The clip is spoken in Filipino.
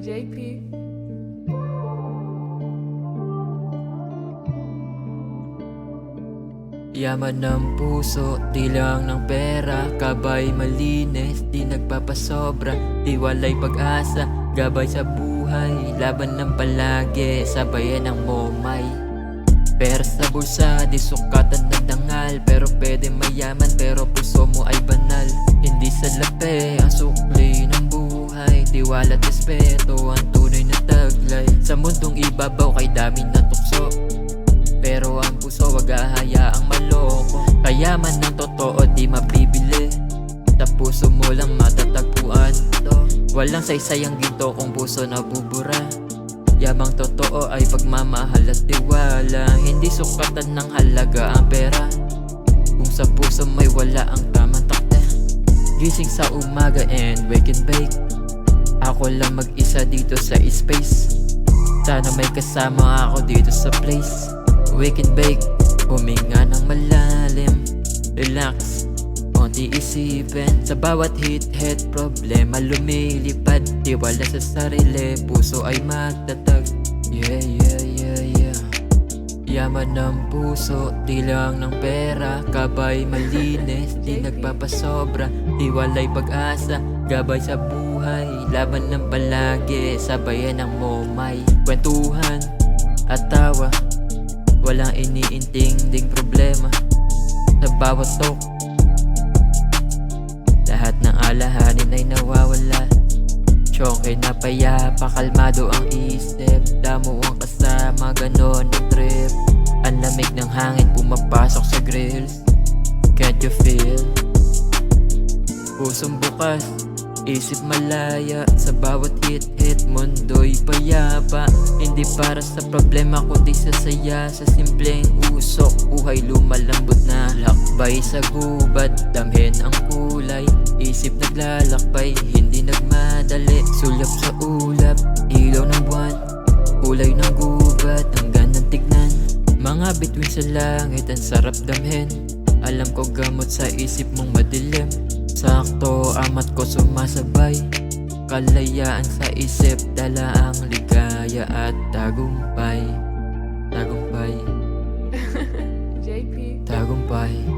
JP. Yaman ng puso, di lang ng pera. Kabay malinis, di nagpapasobra. Tiwalay pag-asa, gabay sa buhay. Laban ng palagi, sabayan ng momay. Pera sa bulsa, di sukatan ng dangal. Pero pwede mayaman, pero puso mo ay banal. Hindi sa lape, ang sukli ng buhay. Tiwala at respeto, ang tunay na taglay. Sa mundong ibabaw, kay dami na tukso, pero ang puso wag hahayaang maloko. Kayaman ng totoo di mabibili, sa puso mo lang matatagpuan to. Walang saysay ang ginto kung puso nabubura. Yamang totoo ay pagmamahal at tiwala. Hindi sukatan ng halaga ang pera, kung sa puso may wala ang tamang takte. Gising sa umaga and wake and bake. Ako lang mag-isa dito sa space. Sana may kasama ako dito sa place. Wake and bake, huminga ng malalim. Relax, konti isipin. Sa bawat hit, problema lumilipad. Tiwala sa sarili, puso ay magtatag. Yeah, yeah, yeah, yeah. Yaman ng puso, di lang ng pera. Kabay malinis, di nagpapasobra. Tiwalay pag-asa, gabay sa buhay. Laban ng palagi, sabayan ng momay. Kwentuhan at tawa, walang iniintinding problema. Sa bawat talk, lahat ng alahanin ay nawawala. Tiyongke na payapa, kalmado ang isip. Damo ang kasama, ganon ang trip. Ang lamig ng hangin pumapasok sa grills. Can't you feel? Pusong bukas, isip malaya. Sa bawat hit, mundo'y payapa. Hindi para sa problema kundi sa saya. Sa simpleng usok, buhay lumalambot na. Lakbay sa gubat, damhin ang kulay. Isip naglalakbay, hindi nagmadali. Sulyap sa ulap, ilaw ng buwan. Kulay ng gubat, ang gandang tignan. Mga bituin sa langit, ang sarap damhin. Alam ko gamot sa isip mong madilim. Sakto, amat ko sumasabay. Kalayaan sa isip, dala ang ligaya at tagumpay. Tagumpay, JP. tagumpay.